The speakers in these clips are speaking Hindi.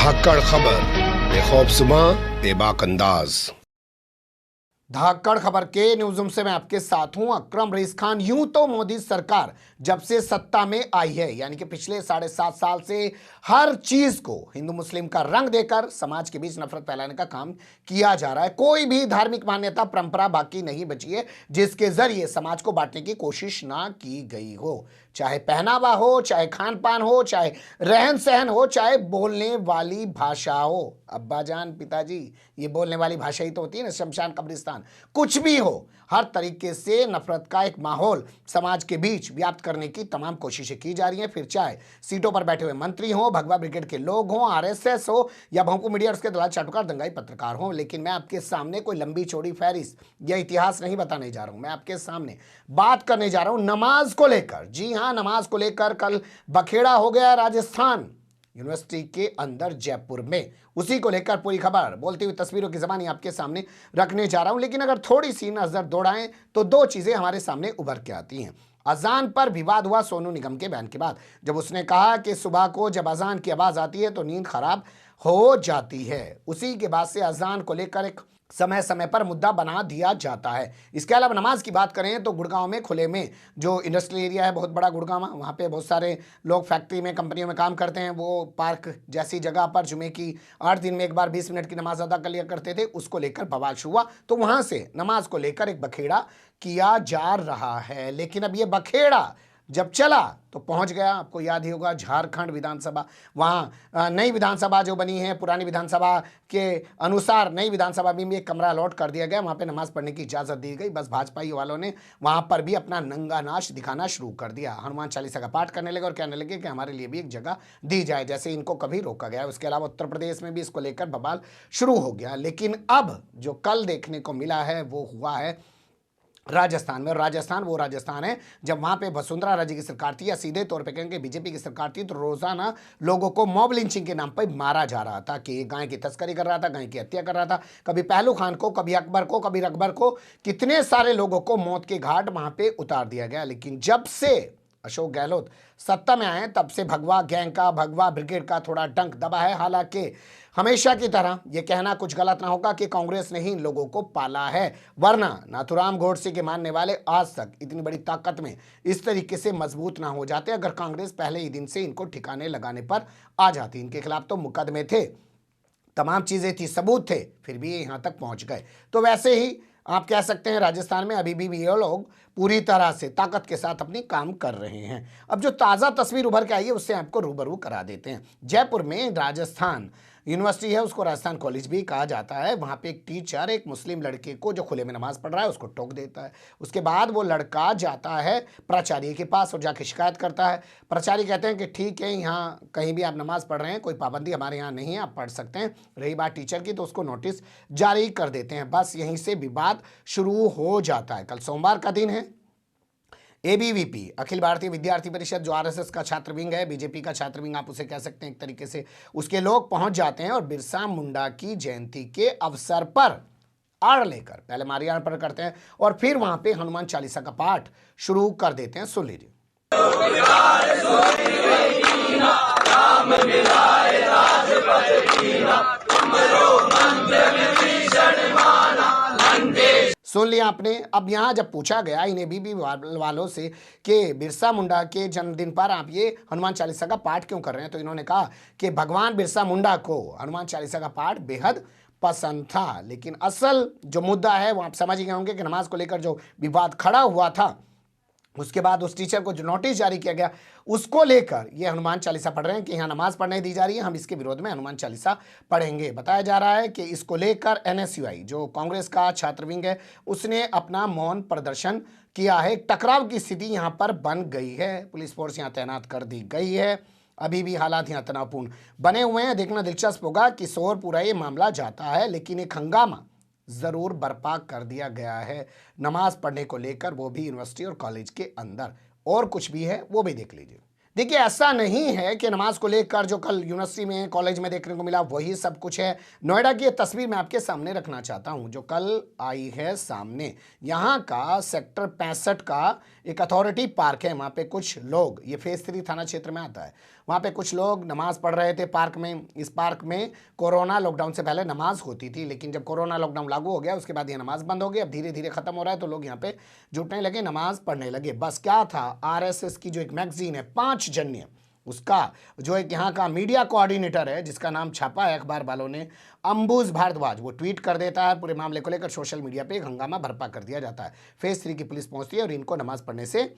धाकड़ खबर, बेखौफसुमा बेबाक अंदाज। धाकड़ खबर के न्यूज़रूम से मैं आपके साथ हूं अकरम रईस खान। यूं तो मोदी सरकार जब से सत्ता में आई है, यानी कि पिछले 7.5 साल से हर चीज को हिंदू मुस्लिम का रंग देकर समाज के बीच नफरत फैलाने का काम किया जा रहा है। कोई भी धार्मिक मान्यता परंपरा बाकी नहीं बची है जिसके जरिए समाज को बांटने की कोशिश ना की गई हो, चाहे पहनावा हो, चाहे खान पान हो, चाहे रहन सहन हो, चाहे बोलने वाली भाषा हो। अब्बा जान, पिताजी, ये बोलने वाली भाषा ही तो होती है ना, शमशान कब्रिस्तान, कुछ भी हो, हर तरीके से नफरत का एक माहौल समाज के बीच व्याप्त करने की तमाम कोशिशें की जा रही हैं। फिर चाहे सीटों पर बैठे हुए मंत्री हों, भगवा ब्रिगेड के लोग हों, आरएसएस हो, या भोंपू मीडिया उसके दलाल चाटुकार दंगाई पत्रकार हों। लेकिन मैं आपके सामने कोई लंबी चौड़ी फहरिस्त या इतिहास नहीं बताने जा रहा हूं। मैं आपके सामने बात करने जा रहा हूं नमाज को लेकर। जी हां, नमाज को लेकर कल बखेड़ा हो गया राजस्थान यूनिवर्सिटी के अंदर जयपुर में। उसी को लेकर पूरी खबर बोलती हुई तस्वीरों की ज़बानी आपके सामने रखने जा रहा हूं। लेकिन अगर थोड़ी सी नजर दौड़ाएं तो दो चीजें हमारे सामने उभर के आती हैं। अजान पर विवाद हुआ सोनू निगम के बयान के बाद, जब उसने कहा कि सुबह को जब अजान की आवाज आती है तो नींद खराब हो जाती है। उसी के बाद से अजान को लेकर एक समय समय पर मुद्दा बना दिया जाता है। इसके अलावा नमाज की बात करें तो गुड़गांव में खुले में जो इंडस्ट्रियल एरिया है, बहुत बड़ा गुड़गांव, वहाँ पे बहुत सारे लोग फैक्ट्री में, कंपनियों में काम करते हैं। वो पार्क जैसी जगह पर जुमे की 8 दिन में एक बार 20 मिनट की नमाज अदा कर लिया करते थे। उसको लेकर बवाल हुआ तो वहाँ से नमाज को लेकर एक बखेड़ा किया जा रहा है। लेकिन अब ये बखेड़ा जब चला तो पहुंच गया, आपको याद ही होगा, झारखंड विधानसभा। वहाँ नई विधानसभा जो बनी है, पुरानी विधानसभा के अनुसार नई विधानसभा में भी एक कमरा अलॉट कर दिया गया, वहाँ पे नमाज पढ़ने की इजाज़त दी गई। बस भाजपाई वालों ने वहाँ पर भी अपना नंगा नाच दिखाना शुरू कर दिया। हनुमान चालीसा का पाठ करने लगे और कहने लगे कि हमारे लिए भी एक जगह दी जाए, जैसे इनको कभी रोका गया। उसके अलावा उत्तर प्रदेश में भी इसको लेकर बवाल शुरू हो गया। लेकिन अब जो कल देखने को मिला है वो हुआ है राजस्थान में। राजस्थान वो राजस्थान है जब वहां पे वसुंधरा राजे की सरकार थी, या सीधे तौर पे कहेंगे बीजेपी की सरकार थी, तो रोजाना लोगों को मॉब लिंचिंग के नाम पर मारा जा रहा था कि गाय की तस्करी कर रहा था, गाय की हत्या कर रहा था। कभी पहलू खान को, कभी अकबर को, कभी रकबर को, कितने सारे लोगों को मौत के घाट वहां पे उतार दिया गया। लेकिन जब से अशोक गहलोत सत्ता में आए तब से भगवा गैंग का, भगवा ब्रिगेड का थोड़ा डंक दबा है। हालांकि हमेशा की तरह यह कहना कुछ गलत ना होगा कि कांग्रेस ने ही इन लोगों को पाला है, वरना नाथुराम गोडसे के मानने वाले आज तक इतनी बड़ी ताकत में इस तरीके से मजबूत ना हो जाते अगर कांग्रेस पहले ही दिन से इनको ठिकाने लगाने पर आ जाती। इनके खिलाफ तो मुकदमे थे, तमाम चीजें थी, सबूत थे, फिर भी ये यहां तक पहुंच गए। तो वैसे ही आप कह सकते हैं राजस्थान में अभी भी ये लोग पूरी तरह से ताकत के साथ अपनी काम कर रहे हैं। अब जो ताज़ा तस्वीर उभर के आई है उससे आपको रूबरू करा देते हैं। जयपुर में राजस्थान यूनिवर्सिटी है, उसको राजस्थान कॉलेज भी कहा जाता है। वहाँ पे एक टीचर एक मुस्लिम लड़के को जो खुले में नमाज पढ़ रहा है उसको टोक देता है। उसके बाद वो लड़का जाता है प्राचार्य के पास और जाके शिकायत करता है। प्राचार्य कहते हैं कि ठीक है, यहाँ कहीं भी आप नमाज पढ़ रहे हैं, कोई पाबंदी हमारे यहाँ नहीं है, आप पढ़ सकते हैं। रही बात टीचर की तो उसको नोटिस जारी कर देते हैं। बस यहीं से विवाद शुरू हो जाता है। कल सोमवार का दिन है। एबीवीपी, अखिल भारतीय विद्यार्थी परिषद, जो आरएसएस का छात्र विंग है, बीजेपी का छात्र विंग आप उसे कह सकते हैं एक तरीके से, उसके लोग पहुंच जाते हैं और बिरसा मुंडा की जयंती के अवसर पर आड़ लेकर पहले माल्यार्पण करते हैं और फिर वहां पे हनुमान चालीसा का पाठ शुरू कर देते हैं। सुन लीजिए। सुन लिया आपने। अब यहाँ जब पूछा गया इन्हें बीबी वालों से कि बिरसा मुंडा के जन्मदिन पर आप ये हनुमान चालीसा का पाठ क्यों कर रहे हैं, तो इन्होंने कहा कि भगवान बिरसा मुंडा को हनुमान चालीसा का पाठ बेहद पसंद था। लेकिन असल जो मुद्दा है वो आप समझ गए होंगे कि नमाज को लेकर जो विवाद खड़ा हुआ था, उसके बाद उस टीचर को जो नोटिस जारी किया गया उसको लेकर ये हनुमान चालीसा पढ़ रहे हैं कि यहाँ नमाज पढ़ने दी जा रही है, हम इसके विरोध में हनुमान चालीसा पढ़ेंगे। बताया जा रहा है कि इसको लेकर एनएसयूआई जो कांग्रेस का छात्र विंग है उसने अपना मौन प्रदर्शन किया है। टकराव की स्थिति यहाँ पर बन गई है, पुलिस फोर्स यहाँ तैनात कर दी गई है। अभी भी हालात यहाँ तनावपूर्ण बने हुए हैं। देखना दिलचस्प होगा कि शोरपुरा ये मामला जाता है, लेकिन एक हंगामा जरूर बर्पा कर दिया गया है नमाज पढ़ने को लेकर, वो भी यूनिवर्सिटी और कॉलेज के अंदर। और कुछ भी है वो भी देख लीजिए। देखिए, ऐसा नहीं है कि नमाज को लेकर जो कल यूनिवर्सिटी में, कॉलेज में देखने को मिला वही सब कुछ है। नोएडा की ये तस्वीर मैं आपके सामने रखना चाहता हूं जो कल आई है सामने। यहाँ का सेक्टर 65 का एक अथॉरिटी पार्क है। वहाँ पे कुछ लोग, ये फेज 3 थाना क्षेत्र में आता है, वहाँ पे कुछ लोग नमाज पढ़ रहे थे पार्क में। इस पार्क में कोरोना लॉकडाउन से पहले नमाज होती थी, लेकिन जब कोरोना लॉकडाउन लागू हो गया उसके बाद ये नमाज बंद हो गई। अब धीरे धीरे खत्म हो रहा है तो लोग यहाँ पे जुटने लगे, नमाज पढ़ने लगे। बस क्या था, आरएसएस की जो एक मैगजीन है 5 जन्य, उसका जो एक यहाँ का मीडिया कोऑर्डिनेटर है जिसका नाम छापा है अखबार वालों ने, अंबुज भारद्वाज, वो ट्वीट कर देता है। पूरे मामले को लेकर सोशल मीडिया पे एक हंगामा बर्पा कर दिया जाता है। फेज 3 की पुलिस पहुंचती है और इनको नमाज पढ़ने से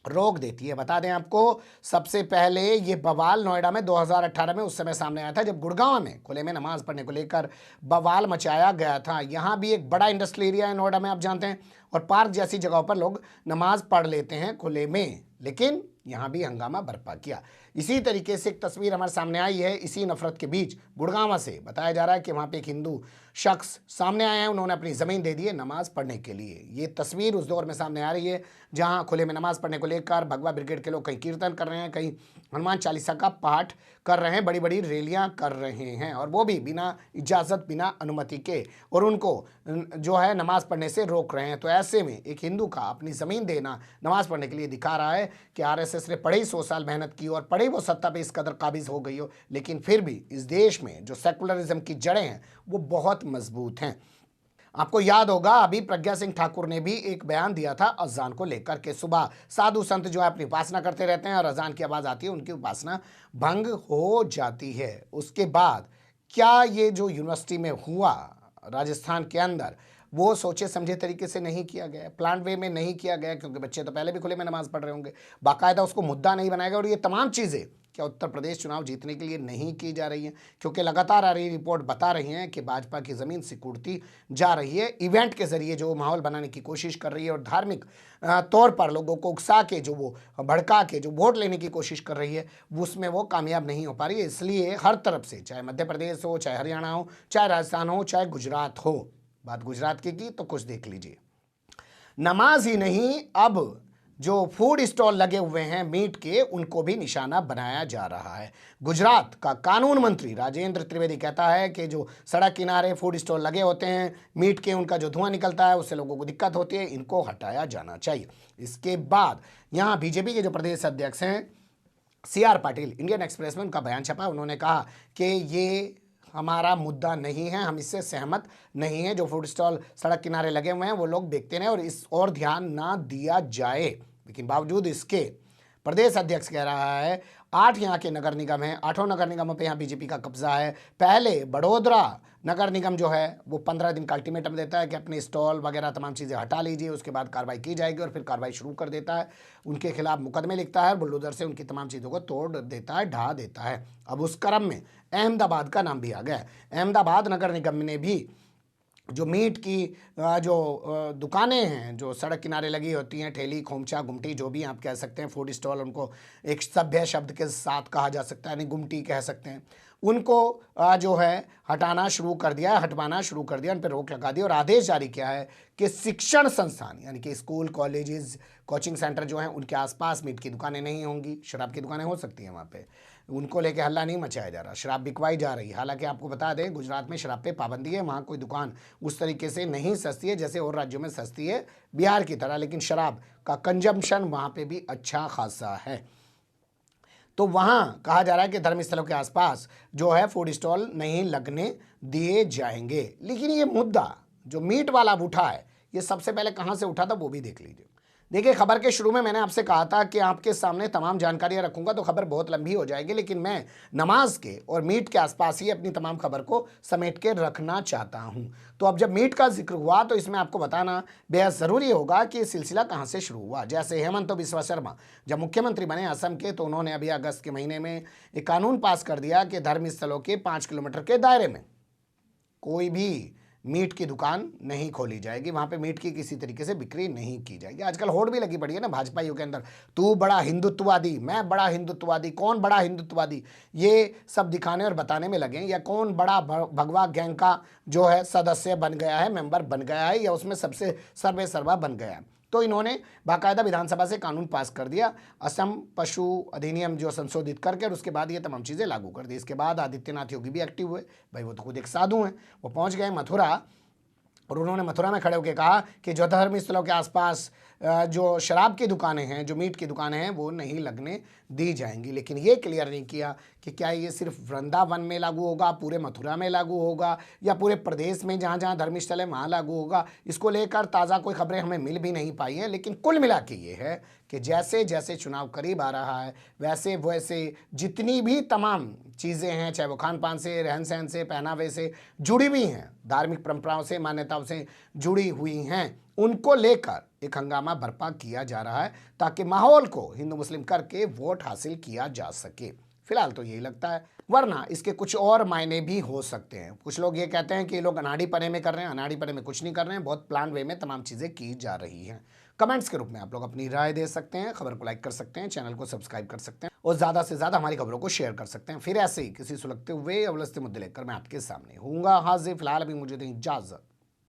रोक देती है। बता दें आपको, सबसे पहले ये बवाल नोएडा में 2018 में उस समय सामने आया था जब गुड़गांव में खुले में नमाज पढ़ने को लेकर बवाल मचाया गया था। यहाँ भी एक बड़ा इंडस्ट्रियल एरिया है नोएडा में, आप जानते हैं, और पार्क जैसी जगहों पर लोग नमाज पढ़ लेते हैं खुले में, लेकिन यहाँ भी हंगामा बर्पा किया। इसी तरीके से एक तस्वीर हमारे सामने आई है। इसी नफरत के बीच गुड़गांव से बताया जा रहा है कि वहाँ पे एक हिंदू शख्स सामने आए हैं, उन्होंने अपनी ज़मीन दे दी है नमाज पढ़ने के लिए। ये तस्वीर उस दौर में सामने आ रही है जहाँ खुले में नमाज पढ़ने को लेकर भगवा ब्रिगेड के लोग कहीं कीर्तन कर रहे हैं, कहीं हनुमान चालीसा का पाठ कर रहे हैं, बड़ी बड़ी रैलियाँ कर रहे हैं, और वो भी बिना इजाज़त, बिना अनुमति के, और उनको जो है नमाज पढ़ने से रोक रहे हैं। तो ऐसे में एक हिंदू का अपनी ज़मीन देना नमाज पढ़ने के लिए दिखा रहा है कि आरएसएस ने पढ़े ही 100 साल मेहनत की और पढ़े वो सत्ता पे इस कदर काबिज हो गई हो, लेकिन फिर भी इस देश में जो सेकुलरिज्म की जड़ें हैं वो बहुत मजबूत हैं। आपको याद होगा, अभी प्रज्ञा सिंह ठाकुर ने भी एक बयान दिया था अजान को लेकर के। सुबह साधु संत जो है अपनी उपासना करते रहते हैं और अजान की आवाज़ आती है उनकी उपासना भंग हो जाती है। उसके बाद क्या ये जो यूनिवर्सिटी में हुआ राजस्थान के अंदर, वो सोचे समझे तरीके से नहीं किया गया, प्लान वे में नहीं किया गया, क्योंकि बच्चे तो पहले भी खुले में नमाज पढ़ रहे होंगे, बाकायदा उसको मुद्दा नहीं बनाया गया। और ये तमाम चीज़ें क्या उत्तर प्रदेश चुनाव जीतने के लिए नहीं की जा रही हैं? क्योंकि लगातार आ रही रिपोर्ट बता रही हैं कि भाजपा की ज़मीन सिकुड़ती जा रही है। इवेंट के जरिए जो माहौल बनाने की कोशिश कर रही है और धार्मिक तौर पर लोगों को उकसा के, जो वो भड़का के जो वोट लेने की कोशिश कर रही है, उसमें वो कामयाब नहीं हो पा रही है। इसलिए हर तरफ से, चाहे मध्य प्रदेश हो, चाहे हरियाणा हो, चाहे राजस्थान हो, चाहे गुजरात हो, बात गुजरात की तो कुछ देख लीजिए, नमाज ही नहीं, अब जो फूड स्टॉल लगे हुए हैं मीट के, उनको भी निशाना बनाया जा रहा है। गुजरात का कानून मंत्री राजेंद्र त्रिवेदी कहता है कि जो सड़क किनारे फूड स्टॉल लगे होते हैं मीट के, उनका जो धुआं निकलता है उससे लोगों को दिक्कत होती है, इनको हटाया जाना चाहिए। इसके बाद यहाँ बीजेपी के जो प्रदेश अध्यक्ष हैं CR पाटिल, इंडियन एक्सप्रेस में उनका बयान छपा। उन्होंने कहा कि ये हमारा मुद्दा नहीं है, हम इससे सहमत नहीं है। जो फूड स्टॉल सड़क किनारे लगे हुए हैं वो लोग देखते रहें और इस और ध्यान ना दिया जाए। लेकिन बावजूद इसके प्रदेश अध्यक्ष कह रहा है 8 यहाँ के नगर निगम हैं, 8 नगर निगमों पे यहाँ बीजेपी का कब्जा है। पहले बड़ोदरा नगर निगम जो है वो 15 दिन का अल्टीमेटम देता है कि अपने स्टॉल वगैरह तमाम चीज़ें हटा लीजिए, उसके बाद कार्रवाई की जाएगी, और फिर कार्रवाई शुरू कर देता है। उनके खिलाफ मुकदमे लिखता है, बुलडोजर से उनकी तमाम चीज़ों को तोड़ देता है, ढा देता है। अब उस क्रम में अहमदाबाद का नाम भी आ गया है। अहमदाबाद नगर निगम ने भी जो मीट की जो दुकानें हैं जो सड़क किनारे लगी होती हैं, ठेली, खोमचा, गुमटी, जो भी आप कह सकते हैं, फूड स्टॉल, उनको एक सभ्य शब्द के साथ कहा जा सकता है, यानी गुमटी कह सकते हैं, उनको जो है हटाना शुरू कर दिया है, हटवाना शुरू कर दिया, उन पर रोक लगा दी और आदेश जारी किया है कि शिक्षण संस्थान यानी कि स्कूल, कॉलेजेस, कोचिंग सेंटर जो हैं उनके आसपास मीट की दुकानें नहीं होंगी। शराब की दुकानें हो सकती हैं वहाँ पे, उनको लेके हल्ला नहीं मचाया जा रहा, शराब बिकवाई जा रही है। हालांकि आपको बता दें गुजरात में शराब पे पाबंदी है, वहाँ कोई दुकान उस तरीके से नहीं सस्ती है जैसे और राज्यों में सस्ती है बिहार की तरह, लेकिन शराब का कंजम्पशन वहाँ पे भी अच्छा खासा है। तो वहाँ कहा जा रहा है कि धर्मस्थलों के आसपास जो है फूड स्टॉल नहीं लगने दिए जाएंगे। लेकिन ये मुद्दा जो मीट वाला उठा है, ये सबसे पहले कहाँ से उठा था वो भी देख लीजिए। देखिए, खबर के शुरू में मैंने आपसे कहा था कि आपके सामने तमाम जानकारियां रखूंगा तो खबर बहुत लंबी हो जाएगी, लेकिन मैं नमाज के और मीट के आसपास ही अपनी तमाम खबर को समेट के रखना चाहता हूं। तो अब जब मीट का जिक्र हुआ तो इसमें आपको बताना बेहद ज़रूरी होगा कि सिलसिला कहाँ से शुरू हुआ। जैसे हेमंत बिस्वा शर्मा जब मुख्यमंत्री बने असम के, तो उन्होंने अभी अगस्त के महीने में एक कानून पास कर दिया कि धर्मस्थलों के 5 किलोमीटर के दायरे में कोई भी मीट की दुकान नहीं खोली जाएगी, वहाँ पे मीट की किसी तरीके से बिक्री नहीं की जाएगी। आजकल होड़ भी लगी पड़ी है ना भाजपाइयों के अंदर, तू बड़ा हिंदुत्ववादी, मैं बड़ा हिंदुत्ववादी, कौन बड़ा हिंदुत्ववादी, ये सब दिखाने और बताने में लगे, या कौन बड़ा भगवा गैंग का जो है सदस्य बन गया है, मेंबर बन गया है, या उसमें सबसे सर्वे सर्वा बन गया है। तो इन्होंने बाकायदा विधानसभा से कानून पास कर दिया, असम पशु अधिनियम जो संशोधित करके, और उसके बाद ये तमाम चीज़ें लागू कर दी। इसके बाद आदित्यनाथ योगी भी एक्टिव हुए। भाई वो तो खुद एक साधु हैं, वो पहुंच गए मथुरा और उन्होंने मथुरा में खड़े होकर कहा कि जो धर्म स्थलों के आसपास जो शराब की दुकानें हैं, जो मीट की दुकानें हैं, वो नहीं लगने दी जाएंगी। लेकिन ये क्लियर नहीं किया कि क्या ये सिर्फ वृंदावन में लागू होगा, पूरे मथुरा में लागू होगा, या पूरे प्रदेश में जहाँ जहाँ धर्मस्थल है वहाँ लागू होगा। इसको लेकर ताज़ा कोई खबरें हमें मिल भी नहीं पाई हैं। लेकिन कुल मिला के ये है कि जैसे जैसे चुनाव करीब आ रहा है, वैसे वैसे जितनी भी तमाम चीज़ें हैं, चाहे वो खान पान से, रहन सहन से, पहनावे से जुड़ी हुई हैं, धार्मिक परंपराओं से, मान्यताओं से जुड़ी हुई हैं, उनको लेकर एक हंगामा बर्पा किया जा रहा है ताकि माहौल को हिंदू मुस्लिम करके वोट हासिल किया जा सके। फिलहाल तो यही लगता है, वरना इसके कुछ और मायने भी हो सकते हैं। कुछ लोग ये कहते हैं कि ये लोग अनाड़ी पने में कर रहे हैं, अनाड़ी पने में कुछ नहीं कर रहे हैं, बहुत प्लान वे में तमाम चीज़ें की जा रही हैं। कमेंट्स के रूप में आप लोग अपनी राय दे सकते हैं, खबर को लाइक कर सकते हैं, चैनल को सब्सक्राइब कर सकते हैं और ज़्यादा से ज़्यादा हमारी खबरों को शेयर कर सकते हैं। फिर ऐसे ही किसी सुलगते हुए या उलझते मुद्दे लेकर मैं आपके सामने हूँगा हाजिर। फिलहाल अभी मुझे दें इजाज़त।